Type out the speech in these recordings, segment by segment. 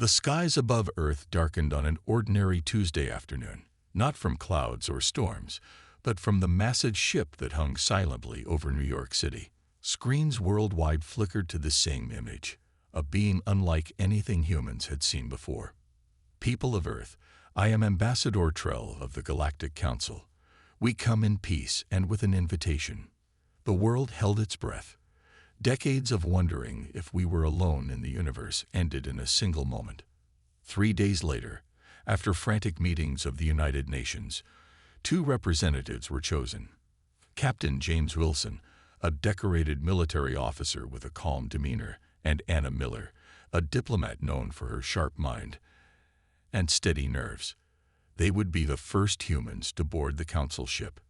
The skies above Earth darkened on an ordinary Tuesday afternoon, not from clouds or storms, but from the massive ship that hung silently over New York City. Screens worldwide flickered to the same image, a being unlike anything humans had seen before. People of Earth, I am Ambassador Trell of the Galactic Council. We come in peace and with an invitation. The world held its breath. Decades of wondering if we were alone in the universe ended in a single moment. 3 days later, after frantic meetings of the United Nations, 2 representatives were chosen. Captain James Wilson, a decorated military officer with a calm demeanor, and Anna Miller, a diplomat known for her sharp mind and steady nerves. They would be the first humans to board the Council ship.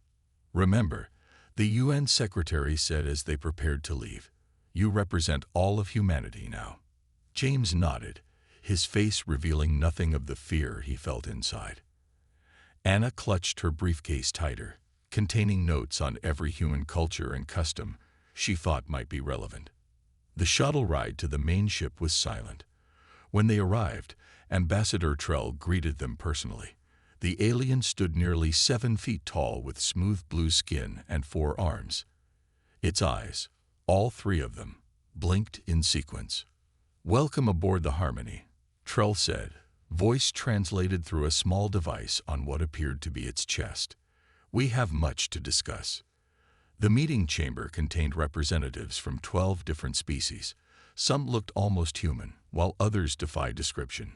Remember, the UN Secretary said as they prepared to leave, "You represent all of humanity now." James nodded, his face revealing nothing of the fear he felt inside. Anna clutched her briefcase tighter, containing notes on every human culture and custom she thought might be relevant. The shuttle ride to the main ship was silent. When they arrived, Ambassador Trell greeted them personally. The alien stood nearly 7 feet tall with smooth blue skin and 4 arms. Its eyes, all 3 of them, blinked in sequence. "Welcome aboard the Harmony," Trell said, voice translated through a small device on what appeared to be its chest. "We have much to discuss." The meeting chamber contained representatives from 12 different species. Some looked almost human, while others defied description.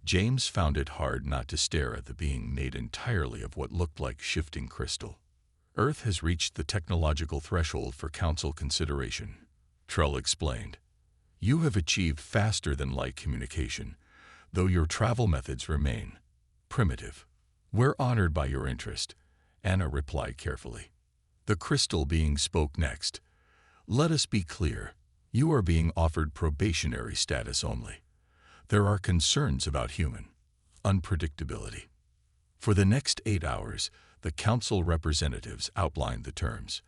James found it hard not to stare at the being made entirely of what looked like shifting crystal. "Earth has reached the technological threshold for Council consideration," Trell explained. "You have achieved faster-than-light communication, though your travel methods remain primitive. We're honored by your interest," Anna replied carefully. The crystal being spoke next. "Let us be clear. You are being offered probationary status only. There are concerns about human unpredictability." For the next 8 hours, the Council representatives outlined the terms.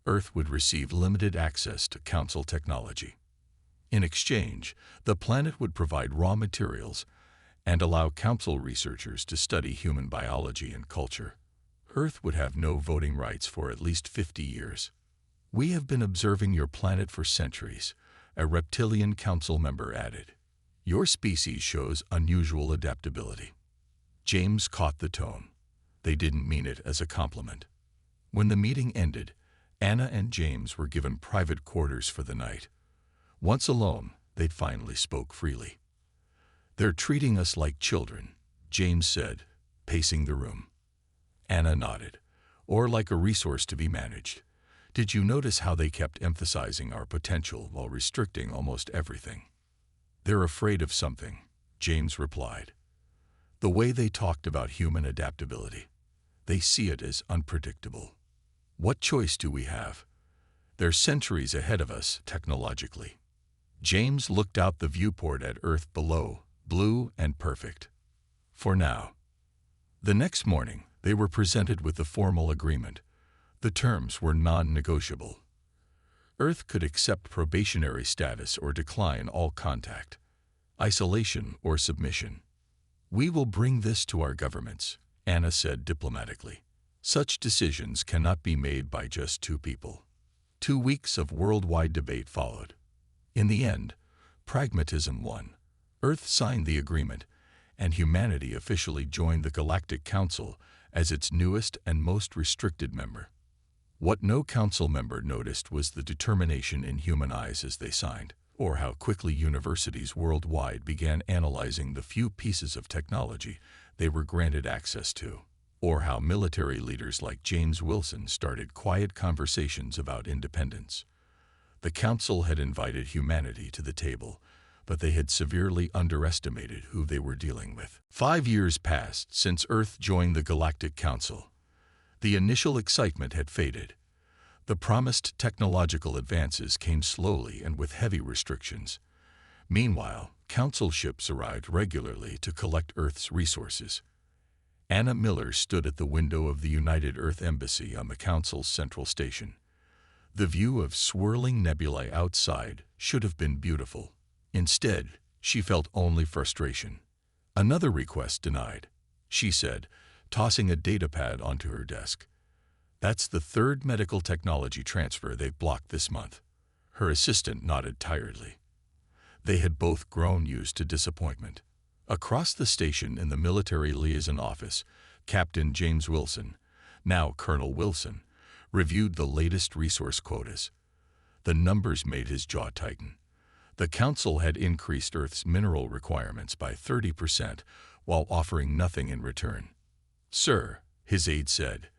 Earth would receive limited access to Council technology. In exchange, the planet would provide raw materials and allow Council researchers to study human biology and culture. Earth would have no voting rights for at least 50 years. "We have been observing your planet for centuries," a reptilian council member added. "Your species shows unusual adaptability." James caught the tone. They didn't mean it as a compliment. When the meeting ended, Anna and James were given private quarters for the night. Once alone, they finally spoke freely. "They're treating us like children," James said, pacing the room. Anna nodded. "Or like a resource to be managed. Did you notice how they kept emphasizing our potential while restricting almost everything?" "They're afraid of something," James replied. "The way they talked about human adaptability. They see it as unpredictable. What choice do we have? They're centuries ahead of us technologically." James looked out the viewport at Earth below, blue and perfect. For now. The next morning, they were presented with the formal agreement. The terms were non-negotiable. Earth could accept probationary status or decline all contact, isolation or submission. "We will bring this to our governments," Anna said diplomatically. "Such decisions cannot be made by just 2 people." 2 weeks of worldwide debate followed. In the end, pragmatism won. Earth signed the agreement, and humanity officially joined the Galactic Council as its newest and most restricted member. What no council member noticed was the determination in human eyes as they signed, or how quickly universities worldwide began analyzing the few pieces of technology they were granted access to, or how military leaders like James Wilson started quiet conversations about independence. The Council had invited humanity to the table, but they had severely underestimated who they were dealing with. 5 years passed since Earth joined the Galactic Council. The initial excitement had faded. The promised technological advances came slowly and with heavy restrictions. Meanwhile, Council ships arrived regularly to collect Earth's resources. Anna Miller stood at the window of the United Earth Embassy on the Council's central station. The view of swirling nebulae outside should have been beautiful. Instead, She felt only frustration. Another request denied, she said, tossing a datapad onto her desk. That's the third medical technology transfer they've blocked this month. Her assistant nodded tiredly. They had both grown used to disappointment. Across the station in the military liaison office, Captain James Wilson, now Colonel Wilson, reviewed the latest resource quotas. The numbers made his jaw tighten. The Council had increased Earth's mineral requirements by 30% while offering nothing in return. "Sir," his aide said,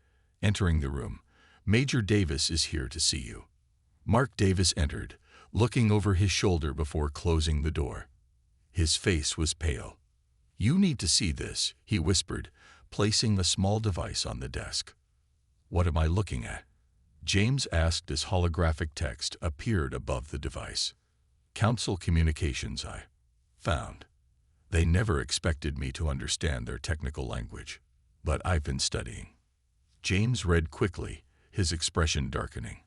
entering the room, "Major Davis is here to see you." Mark Davis entered, looking over his shoulder before closing the door. His face was pale. "You need to see this," he whispered, placing a small device on the desk. "What am I looking at?" James asked as holographic text appeared above the device. "Council communications I found. They never expected me to understand their technical language, but I've been studying." James read quickly, his expression darkening.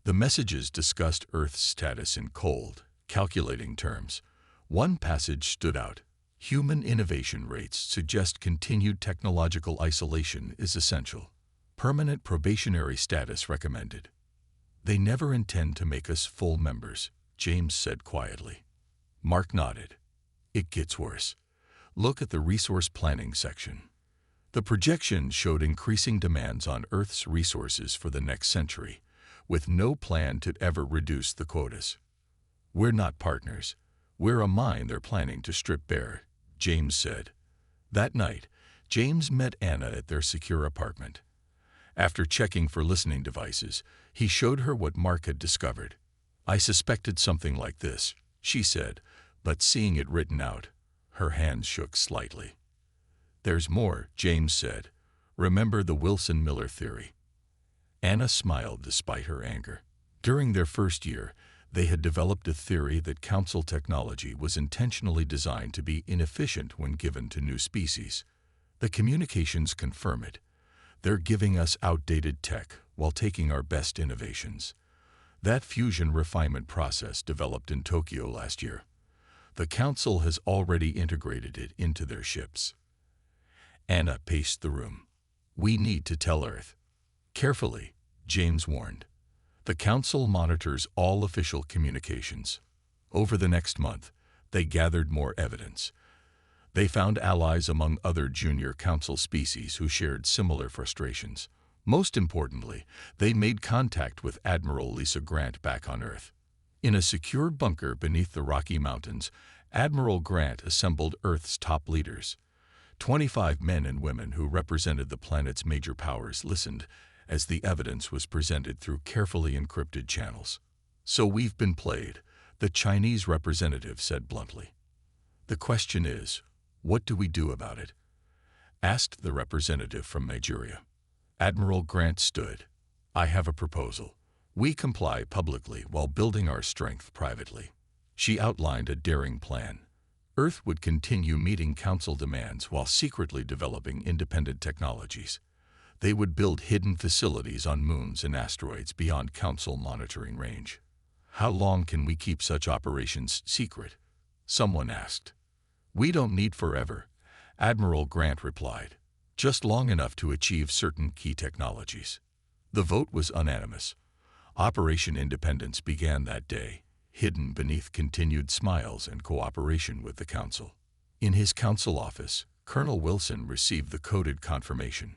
The messages discussed Earth's status in cold, calculating terms. One passage stood out. Human innovation rates suggest continued technological isolation is essential. Permanent probationary status recommended. "They never intend to make us full members," James said quietly. Mark nodded. "It gets worse. Look at the resource planning section." The projection showed increasing demands on Earth's resources for the next century, with no plan to ever reduce the quotas. "We're not partners. We're a mine they're planning to strip bare," James said. That night, James met Anna at their secure apartment. After checking for listening devices, he showed her what Mark had discovered. "I suspected something like this," she said, but seeing it written out, her hands shook slightly. "There's more," James said. "Remember the Wilson-Miller theory?" Anna smiled despite her anger. During their first year, they had developed a theory that Council technology was intentionally designed to be inefficient when given to new species. The communications confirm it. They're giving us outdated tech while taking our best innovations. That fusion refinement process developed in Tokyo last year. The Council has already integrated it into their ships. Anna paced the room. "We need to tell Earth." "Carefully," James warned. "The Council monitors all official communications." Over the next month, they gathered more evidence. They found allies among other junior Council species who shared similar frustrations. Most importantly, they made contact with Admiral Lisa Grant back on Earth. In a secure bunker beneath the Rocky Mountains, Admiral Grant assembled Earth's top leaders. 25 men and women who represented the planet's major powers listened as the evidence was presented through carefully encrypted channels. "So we've been played," the Chinese representative said bluntly. "The question is, what do we do about it?" asked the representative from Nigeria. Admiral Grant stood. "I have a proposal. We comply publicly while building our strength privately." She outlined a daring plan. Earth would continue meeting Council demands while secretly developing independent technologies. They would build hidden facilities on moons and asteroids beyond Council monitoring range. "How long can we keep such operations secret?" someone asked. "We don't need forever," Admiral Grant replied. "Just long enough to achieve certain key technologies." The vote was unanimous. Operation Independence began that day, hidden beneath continued smiles and cooperation with the Council. In his Council office, Colonel Wilson received the coded confirmation.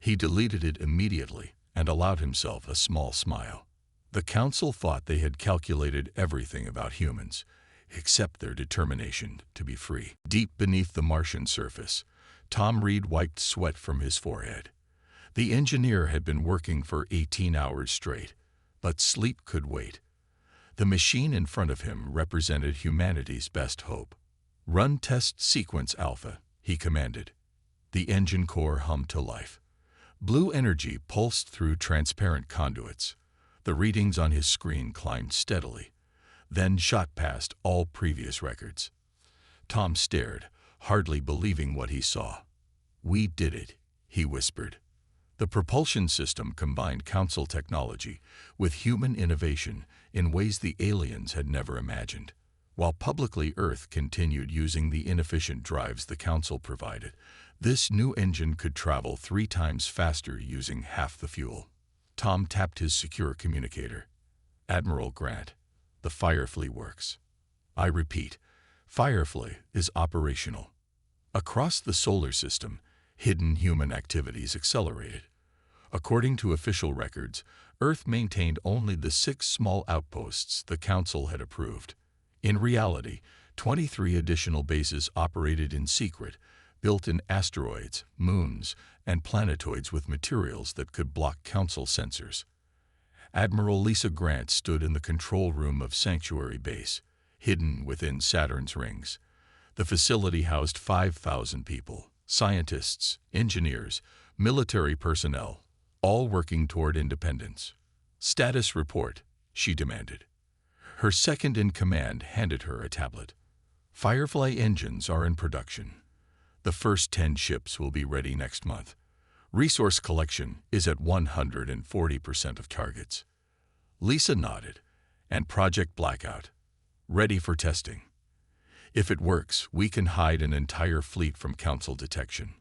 He deleted it immediately and allowed himself a small smile. The Council thought they had calculated everything about humans, except their determination to be free. Deep beneath the Martian surface, Tom Reed wiped sweat from his forehead. The engineer had been working for 18 hours straight, but sleep could wait. The machine in front of him represented humanity's best hope. "Run test sequence alpha," he commanded. The engine core hummed to life. Blue energy pulsed through transparent conduits. The readings on his screen climbed steadily, then shot past all previous records. Tom stared, hardly believing what he saw. "We did it," he whispered. The propulsion system combined Council technology with human innovation in ways the aliens had never imagined. While publicly Earth continued using the inefficient drives the Council provided, this new engine could travel 3 times faster using half the fuel. Tom tapped his secure communicator. Admiral Grant, the Firefly works. I repeat, Firefly is operational. Across the solar system, hidden human activities accelerated. According to official records, Earth maintained only the 6 small outposts the Council had approved. In reality, 23 additional bases operated in secret, built in asteroids, moons, and planetoids with materials that could block Council sensors. Admiral Lisa Grant stood in the control room of Sanctuary Base, hidden within Saturn's rings. The facility housed 5,000 people, scientists, engineers, military personnel, all working toward independence. Status report, she demanded. Her second-in-command handed her a tablet. Firefly engines are in production. The first 10 ships will be ready next month. Resource collection is at 140% of targets. Lisa nodded, and Project Blackout, ready for testing. If it works, we can hide an entire fleet from Council detection.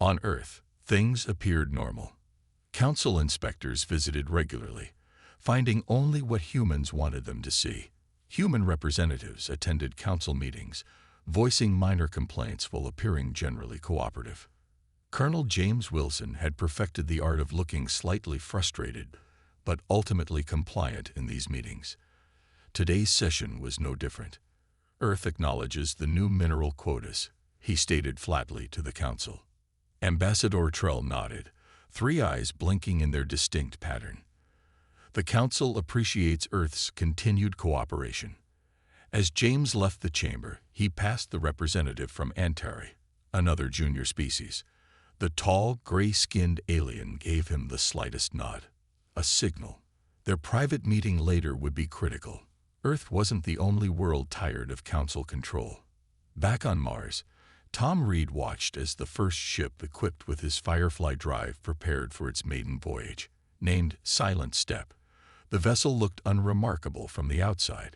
On Earth, things appeared normal. Council inspectors visited regularly, finding only what humans wanted them to see. Human representatives attended Council meetings, voicing minor complaints while appearing generally cooperative. Colonel James Wilson had perfected the art of looking slightly frustrated, but ultimately compliant in these meetings. Today's session was no different. Earth acknowledges the new mineral quotas, he stated flatly to the Council. Ambassador Trell nodded, 3 eyes blinking in their distinct pattern. The Council appreciates Earth's continued cooperation. As James left the chamber, he passed the representative from Antari, another junior species. The tall, gray-skinned alien gave him the slightest nod. A signal. Their private meeting later would be critical. Earth wasn't the only world tired of Council control. Back on Mars, Tom Reed watched as the first ship equipped with his Firefly drive prepared for its maiden voyage. Named Silent Step, the vessel looked unremarkable from the outside,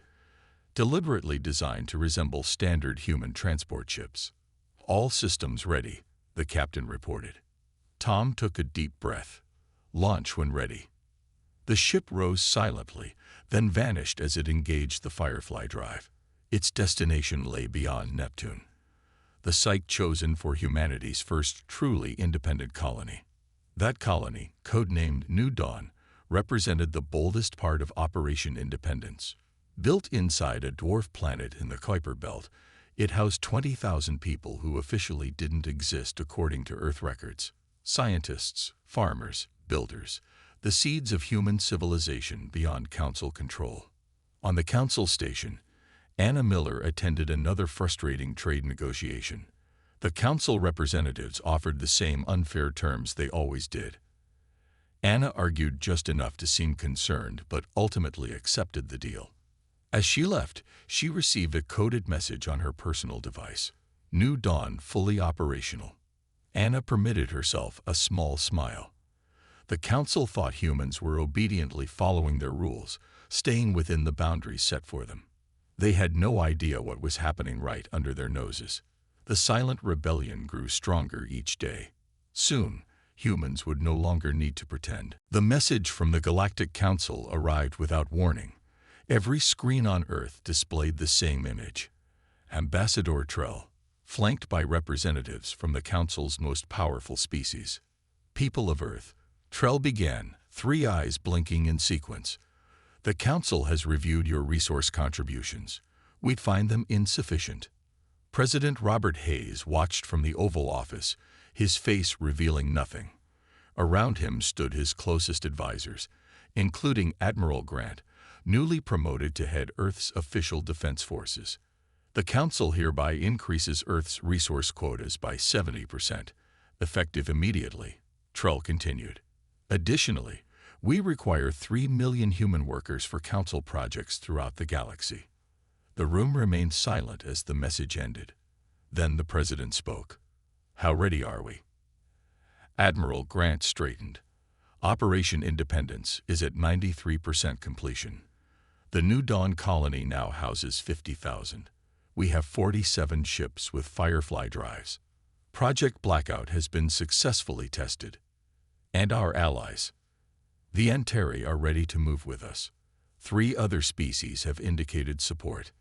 deliberately designed to resemble standard human transport ships. All systems ready, the captain reported. Tom took a deep breath. Launch when ready. The ship rose silently, then vanished as it engaged the Firefly drive. Its destination lay beyond Neptune, the site chosen for humanity's first truly independent colony. That colony, codenamed New Dawn, represented the boldest part of Operation Independence. Built inside a dwarf planet in the Kuiper Belt, it housed 20,000 people who officially didn't exist according to Earth records. Scientists, farmers, builders, the seeds of human civilization beyond Council control. On the Council station, Anna Miller attended another frustrating trade negotiation. The Council representatives offered the same unfair terms they always did. Anna argued just enough to seem concerned, but ultimately accepted the deal. As she left, she received a coded message on her personal device. New Dawn fully operational. Anna permitted herself a small smile. The Council thought humans were obediently following their rules, staying within the boundaries set for them. They had no idea what was happening right under their noses. The silent rebellion grew stronger each day. Soon, humans would no longer need to pretend. The message from the Galactic Council arrived without warning. Every screen on Earth displayed the same image. Ambassador Trell, flanked by representatives from the Council's most powerful species. People of Earth, Trell began, 3 eyes blinking in sequence. The Council has reviewed your resource contributions. We'd find them insufficient. President Robert Hayes watched from the Oval Office, his face revealing nothing. Around him stood his closest advisors, including Admiral Grant, newly promoted to head Earth's official defense forces. The Council hereby increases Earth's resource quotas by 70%, effective immediately, Trell continued. Additionally, we require 3 million human workers for Council projects throughout the galaxy. The room remained silent as the message ended. Then the President spoke. How ready are we? Admiral Grant straightened. Operation Independence is at 93% completion. The New Dawn colony now houses 50,000. We have 47 ships with Firefly drives. Project Blackout has been successfully tested. And our allies, the Anteri, are ready to move with us. 3 other species have indicated support.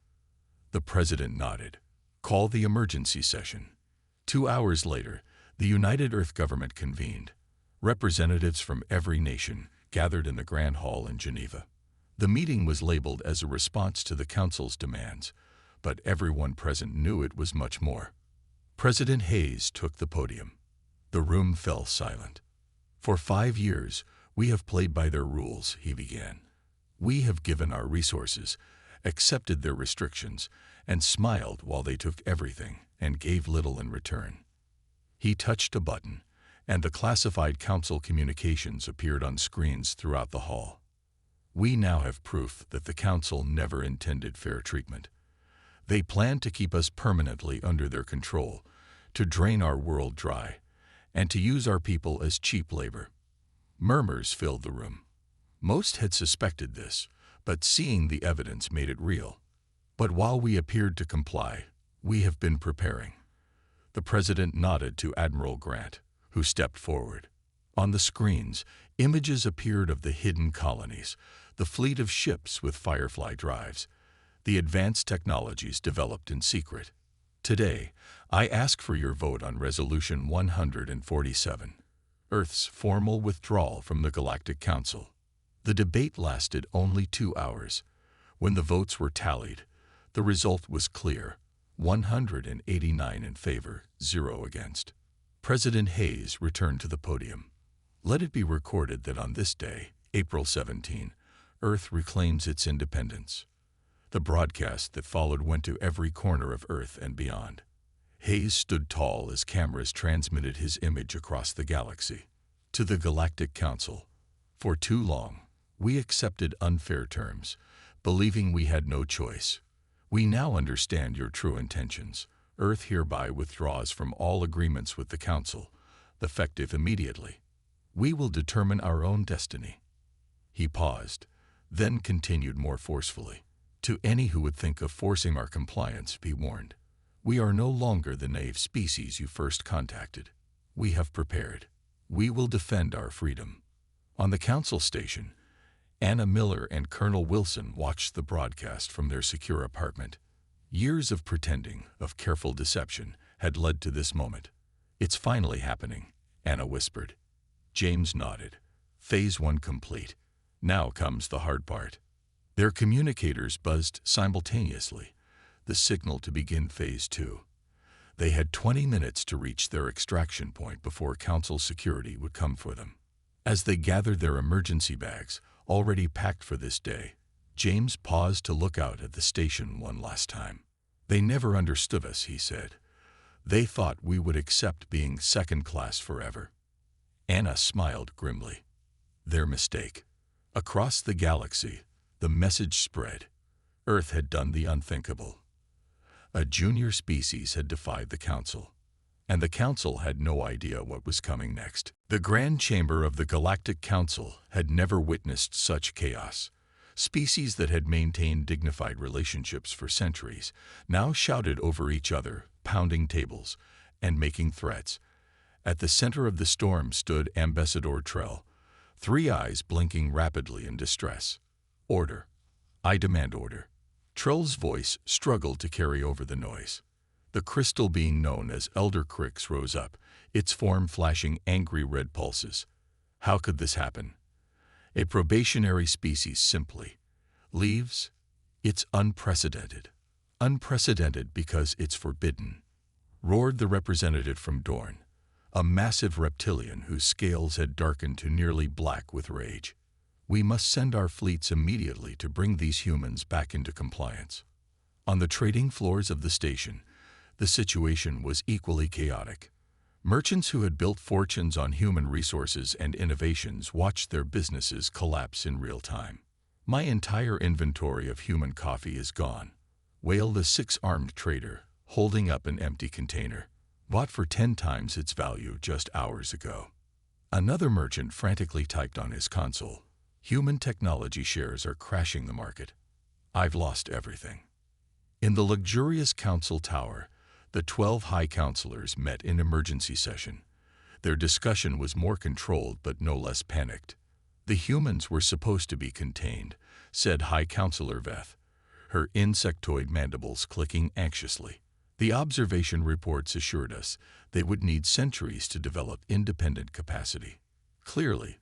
The president nodded. Call the emergency session. 2 hours later, the United Earth government convened. Representatives from every nation gathered in the Grand Hall in Geneva. The meeting was labeled as a response to the Council's demands, but everyone present knew it was much more. President Hayes took the podium. The room fell silent. For 5 years, we have played by their rules, he began. We have given our resources, accepted their restrictions, and smiled while they took everything and gave little in return. He touched a button, and the classified Council communications appeared on screens throughout the hall. We now have proof that the Council never intended fair treatment. They plan to keep us permanently under their control, to drain our world dry, and to use our people as cheap labor. Murmurs filled the room. Most had suspected this, but seeing the evidence made it real. But while we appeared to comply, we have been preparing. The president nodded to Admiral Grant, who stepped forward. On the screens, images appeared of the hidden colonies, the fleet of ships with Firefly drives, the advanced technologies developed in secret. Today, I ask for your vote on Resolution 147, Earth's formal withdrawal from the Galactic Council. The debate lasted only 2 hours. When the votes were tallied, the result was clear: 189 in favor, 0 against. President Hayes returned to the podium. Let it be recorded that on this day, April 17, Earth reclaims its independence. The broadcast that followed went to every corner of Earth and beyond. Hayes stood tall as cameras transmitted his image across the galaxy. To the Galactic Council, for too long, we accepted unfair terms, believing we had no choice. We now understand your true intentions. Earth hereby withdraws from all agreements with the Council, effective immediately. We will determine our own destiny. He paused, then continued more forcefully. To any who would think of forcing our compliance, be warned. We are no longer the naive species you first contacted. We have prepared. We will defend our freedom. On the Council station, Anna Miller and Colonel Wilson watched the broadcast from their secure apartment. Years of pretending, of careful deception, had led to this moment. It's finally happening, Anna whispered. James nodded. Phase 1 complete. Now comes the hard part. Their communicators buzzed simultaneously, the signal to begin Phase 2. They had 20 minutes to reach their extraction point before Council security would come for them. As they gathered their emergency bags, already packed for this day, James paused to look out at the station one last time. They never understood us, he said. They thought we would accept being second class forever. Anna smiled grimly. Their mistake. Across the galaxy, the message spread. Earth had done the unthinkable. A junior species had defied the Council, and the Council had no idea what was coming next. The Grand Chamber of the Galactic Council had never witnessed such chaos. Species that had maintained dignified relationships for centuries now shouted over each other, pounding tables, and making threats. At the center of the storm stood Ambassador Trell, 3 eyes blinking rapidly in distress. Order. I demand order. Trell's voice struggled to carry over the noise. The crystal being known as Elder Crix rose up, its form flashing angry red pulses. How could this happen? A probationary species simply leaves? It's unprecedented. Unprecedented because it's forbidden, roared the representative from Dorne, a massive reptilian whose scales had darkened to nearly black with rage. We must send our fleets immediately to bring these humans back into compliance. On the trading floors of the station, the situation was equally chaotic. Merchants who had built fortunes on human resources and innovations watched their businesses collapse in real time. My entire inventory of human coffee is gone, wailed a 6-armed trader, holding up an empty container, bought for 10 times its value just hours ago. Another merchant frantically typed on his console, "Human technology shares are crashing the market." I've lost everything. In the luxurious council tower, the 12 high counselors met in emergency session. Their discussion was more controlled but no less panicked. The humans were supposed to be contained, said High Counselor Veth, her insectoid mandibles clicking anxiously. The observation reports assured us they would need centuries to develop independent capacity. Clearly,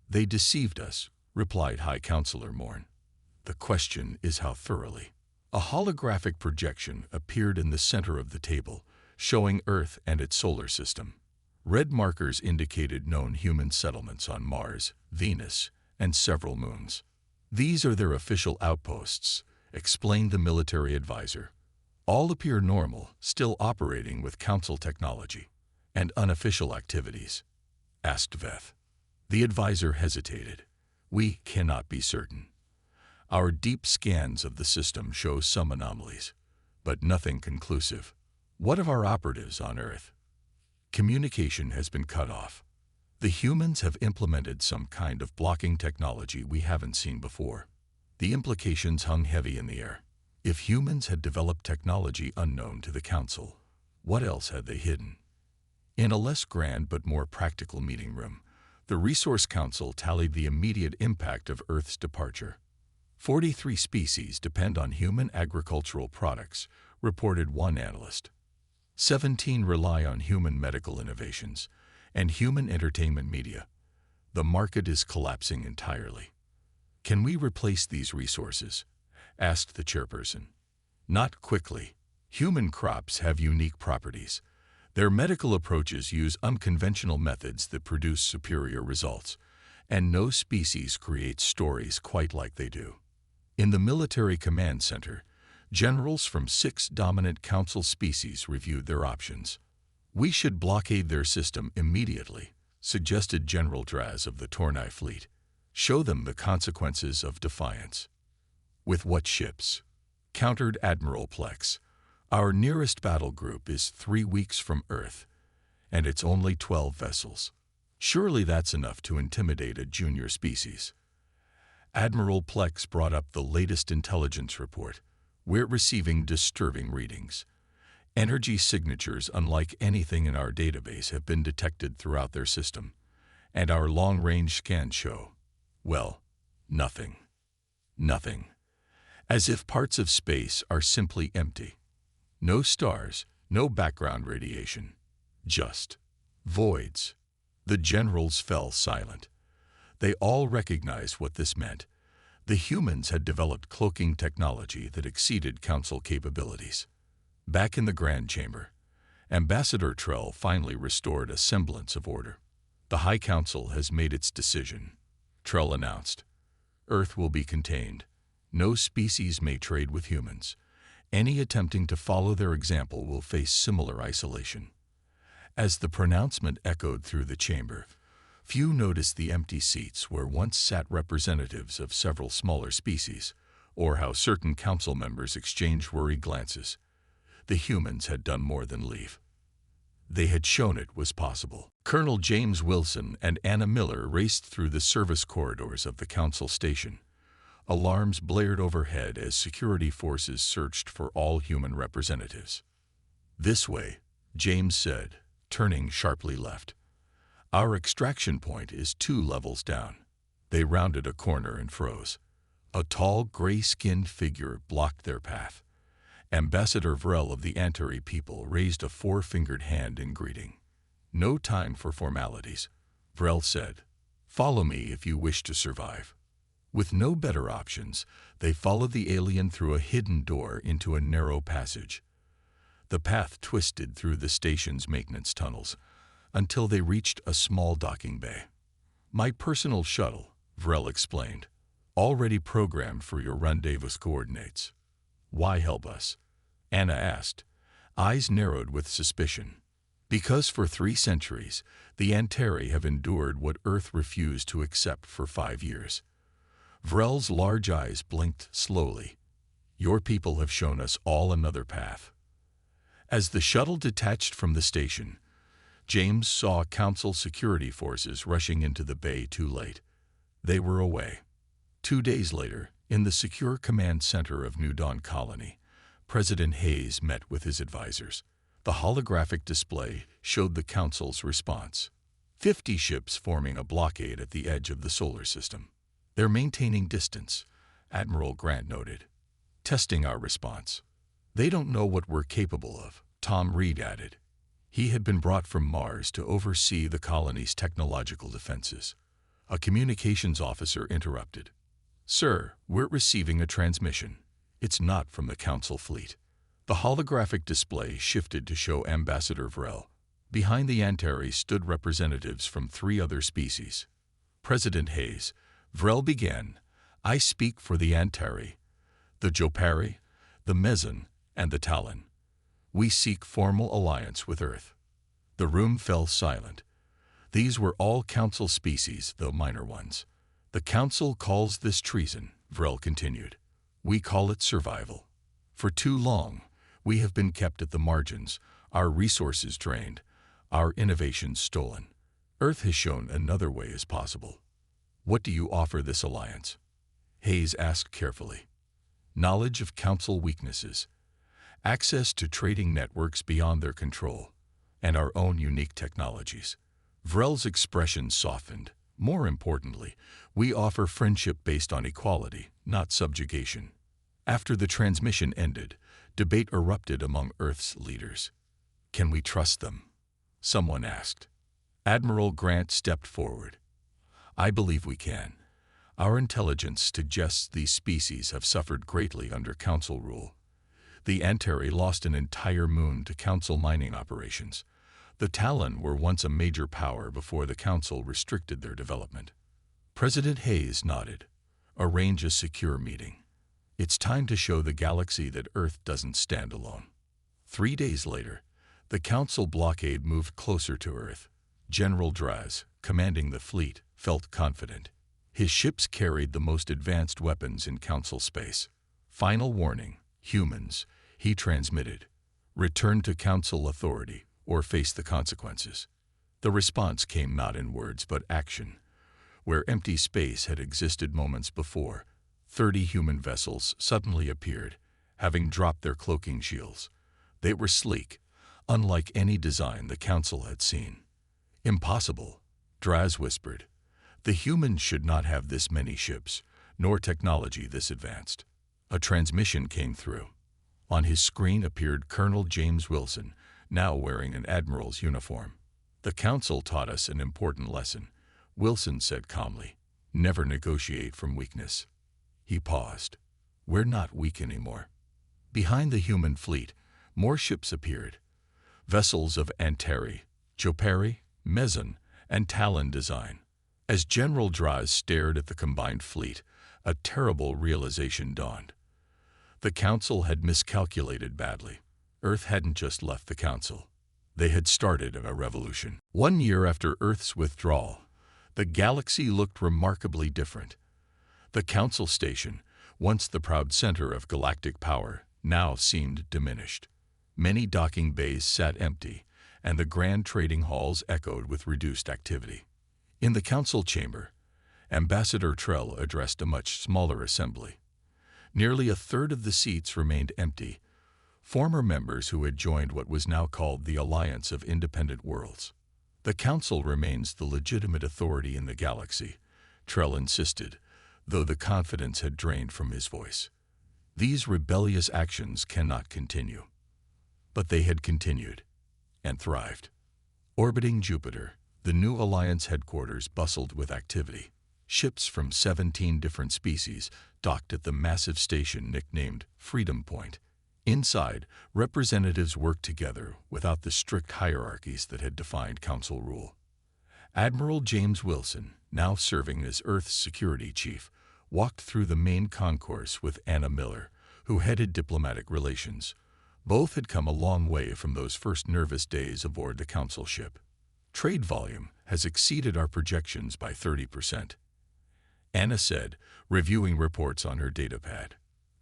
they deceived us, replied High Counselor Morn. The question is how thoroughly. A holographic projection appeared in the center of the table, showing Earth and its solar system. Red markers indicated known human settlements on Mars, Venus, and several moons. These are their official outposts, explained the military advisor. All appear normal, still operating with council technology. And unofficial activities? Asked Veth. The advisor hesitated. We cannot be certain. Our deep scans of the system show some anomalies, but nothing conclusive. What of our operatives on Earth? Communication has been cut off. The humans have implemented some kind of blocking technology we haven't seen before. The implications hung heavy in the air. If humans had developed technology unknown to the Council, what else had they hidden? In a less grand but more practical meeting room, the Resource Council tallied the immediate impact of Earth's departure. 43 species depend on human agricultural products, reported one analyst. 17 rely on human medical innovations and human entertainment media. The market is collapsing entirely. Can we replace these resources? Asked the chairperson. Not quickly. Human crops have unique properties. Their medical approaches use unconventional methods that produce superior results, and no species creates stories quite like they do. In the Military Command Center, generals from 6 dominant council species reviewed their options. We should blockade their system immediately, suggested General Draz of the Tornai Fleet. Show them the consequences of defiance. With what ships? Countered Admiral Plex. Our nearest battle group is 3 weeks from Earth, and it's only 12 vessels. Surely that's enough to intimidate a junior species. Admiral Plex brought up the latest intelligence report. We're receiving disturbing readings. Energy signatures unlike anything in our database have been detected throughout their system, and our long-range scans show, well, nothing. Nothing. As if parts of space are simply empty. No stars, no background radiation. Just voids. The generals fell silent. They all recognized what this meant. The humans had developed cloaking technology that exceeded council capabilities. Back in the Grand Chamber, Ambassador Trell finally restored a semblance of order. The High Council has made its decision, Trell announced. Earth will be contained. No species may trade with humans. Any attempting to follow their example will face similar isolation. As the pronouncement echoed through the chamber, few noticed the empty seats where once sat representatives of several smaller species, or how certain council members exchanged worried glances. The humans had done more than leave. They had shown it was possible. Colonel James Wilson and Anna Miller raced through the service corridors of the council station. Alarms blared overhead as security forces searched for all human representatives. This way, James said, turning sharply left. Our extraction point is 2 levels down. They rounded a corner and froze. A tall, gray-skinned figure blocked their path. Ambassador Vrel of the Antari people raised a 4-fingered hand in greeting. No time for formalities, Vrel said. Follow me if you wish to survive. With no better options, they followed the alien through a hidden door into a narrow passage. The path twisted through the station's maintenance tunnels until they reached a small docking bay. My personal shuttle, Vrel explained, already programmed for your rendezvous coordinates. Why help us? Anna asked, eyes narrowed with suspicion. Because for 3 centuries, the Antari have endured what Earth refused to accept for 5 years. Vrel's large eyes blinked slowly. Your people have shown us all another path. As the shuttle detached from the station, James saw council security forces rushing into the bay too late. They were away. 2 days later, In the secure command center of New Dawn Colony, President Hayes met with his advisors. The holographic display showed the Council's response. 50 ships forming a blockade at the edge of the solar system. They're maintaining distance, Admiral Grant noted. Testing our response. They don't know what we're capable of, Tom Reed added. He had been brought from Mars to oversee the colony's technological defenses. A communications officer interrupted. Sir, we're receiving a transmission. It's not from the Council fleet. The holographic display shifted to show Ambassador Vrel. Behind the Antari stood representatives from 3 other species. President Hayes, Vrel began, I speak for the Antari, the Jopari, the Mezan, and the Talon. We seek formal alliance with Earth. The room fell silent. These were all Council species, though minor ones. The Council calls this treason, Vrel continued. We call it survival. For too long, we have been kept at the margins, our resources drained, our innovations stolen. Earth has shown another way is possible. What do you offer this alliance? Hayes asked carefully. Knowledge of Council weaknesses, access to trading networks beyond their control, and our own unique technologies. Vrel's expression softened. More importantly, we offer friendship based on equality, not subjugation. After the transmission ended, debate erupted among Earth's leaders. Can we trust them? Someone asked. Admiral Grant stepped forward. I believe we can. Our intelligence suggests these species have suffered greatly under Council rule. The Antari lost an entire moon to Council mining operations. The Talon were once a major power before the Council restricted their development. President Hayes nodded. Arrange a secure meeting. It's time to show the galaxy that Earth doesn't stand alone. 3 days later, the Council blockade moved closer to Earth. General Draz, commanding the fleet, felt confident. His ships carried the most advanced weapons in Council space. Final warning, humans, he transmitted. Return to Council authority or face the consequences. The response came not in words but action. Where empty space had existed moments before, 30 human vessels suddenly appeared, having dropped their cloaking shields. They were sleek, unlike any design the Council had seen. Impossible, Draz whispered. The humans should not have this many ships, nor technology this advanced. A transmission came through. On his screen appeared Colonel James Wilson, now wearing an admiral's uniform. The Council taught us an important lesson, Wilson said calmly. Never negotiate from weakness. He paused. We're not weak anymore. Behind the human fleet, more ships appeared. Vessels of Antari, Jopari, Mezan, and Talon design. As General Draz stared at the combined fleet, a terrible realization dawned. The Council had miscalculated badly. Earth hadn't just left the Council. They had started a revolution. 1 year after Earth's withdrawal, the galaxy looked remarkably different. The Council station, once the proud center of galactic power, now seemed diminished. Many docking bays sat empty, and the grand trading halls echoed with reduced activity. In the Council chamber, Ambassador Trell addressed a much smaller assembly. Nearly a third of the seats remained empty, former members who had joined what was now called the Alliance of Independent Worlds. The Council remains the legitimate authority in the galaxy, Trell insisted, though the confidence had drained from his voice. These rebellious actions cannot continue. But they had continued, and thrived. Orbiting Jupiter, the new Alliance headquarters bustled with activity. Ships from 17 different species docked at the massive station nicknamed Freedom Point. Inside, representatives worked together without the strict hierarchies that had defined Council rule. Admiral James Wilson, now serving as Earth's security chief, walked through the main concourse with Anna Miller, who headed diplomatic relations. Both had come a long way from those first nervous days aboard the Council ship. Trade volume has exceeded our projections by 30%. Anna said, reviewing reports on her datapad.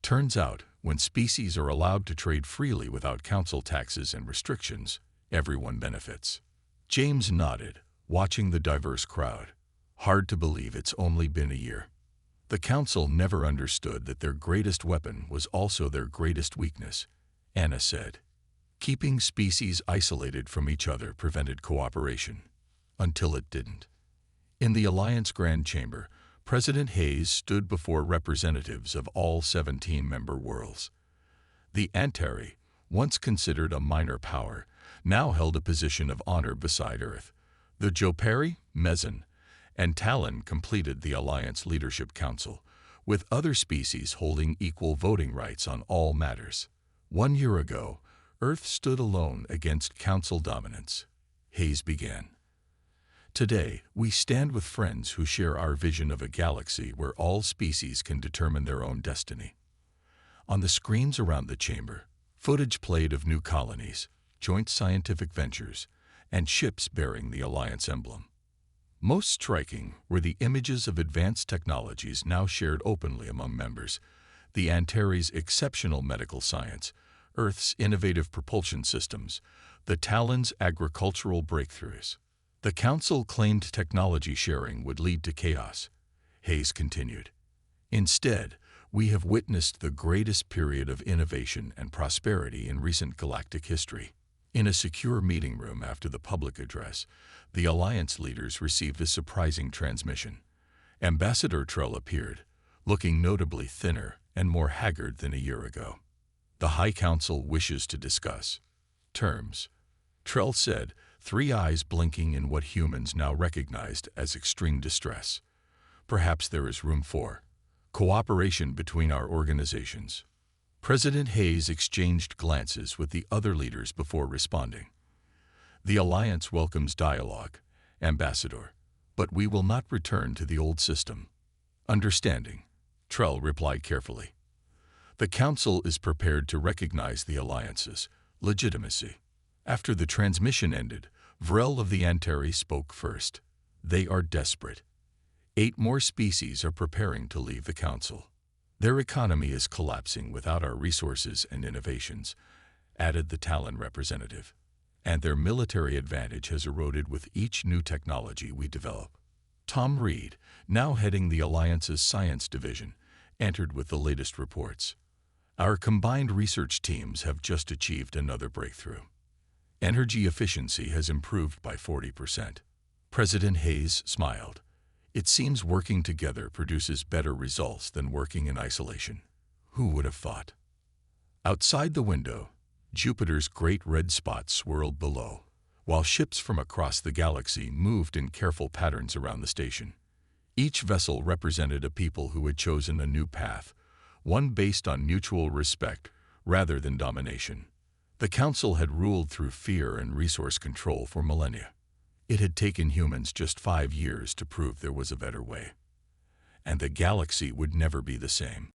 Turns out, when species are allowed to trade freely without Council taxes and restrictions, everyone benefits. James nodded, watching the diverse crowd. Hard to believe it's only been a year. The Council never understood that their greatest weapon was also their greatest weakness, Anna said. Keeping species isolated from each other prevented cooperation, until it didn't. In the Alliance Grand Chamber, President Hayes stood before representatives of all 17 member worlds. The Antari, once considered a minor power, now held a position of honor beside Earth. The Jopari, Mezan, and Talon completed the Alliance Leadership Council, with other species holding equal voting rights on all matters. 1 year ago, Earth stood alone against Council dominance. Hayes began. Today, we stand with friends who share our vision of a galaxy where all species can determine their own destiny. On the screens around the chamber, footage played of new colonies, joint scientific ventures, and ships bearing the Alliance emblem. Most striking were the images of advanced technologies now shared openly among members, the Antari's exceptional medical science, Earth's innovative propulsion systems, the Talon's agricultural breakthroughs. The Council claimed technology sharing would lead to chaos. Hayes continued. Instead, we have witnessed the greatest period of innovation and prosperity in recent galactic history. In a secure meeting room after the public address, the Alliance leaders received a surprising transmission. Ambassador Trell appeared, looking notably thinner and more haggard than a year ago. The High Council wishes to discuss terms, Trell said, 3 eyes blinking in what humans now recognized as extreme distress. Perhaps there is room for cooperation between our organizations. President Hayes exchanged glances with the other leaders before responding. The Alliance welcomes dialogue, Ambassador, but we will not return to the old system. Understanding, Trell replied carefully. The Council is prepared to recognize the Alliance's legitimacy. After the transmission ended, Vrel of the Antari spoke first. They are desperate. 8 more species are preparing to leave the Council. Their economy is collapsing without our resources and innovations, added the Talon representative. And their military advantage has eroded with each new technology we develop. Tom Reed, now heading the Alliance's Science Division, entered with the latest reports. Our combined research teams have just achieved another breakthrough. Energy efficiency has improved by 40%. President Hayes smiled. It seems working together produces better results than working in isolation. Who would have thought? Outside the window, Jupiter's great red spot swirled below, while ships from across the galaxy moved in careful patterns around the station. Each vessel represented a people who had chosen a new path, one based on mutual respect rather than domination. The Council had ruled through fear and resource control for millennia. It had taken humans just 5 years to prove there was a better way. And the galaxy would never be the same.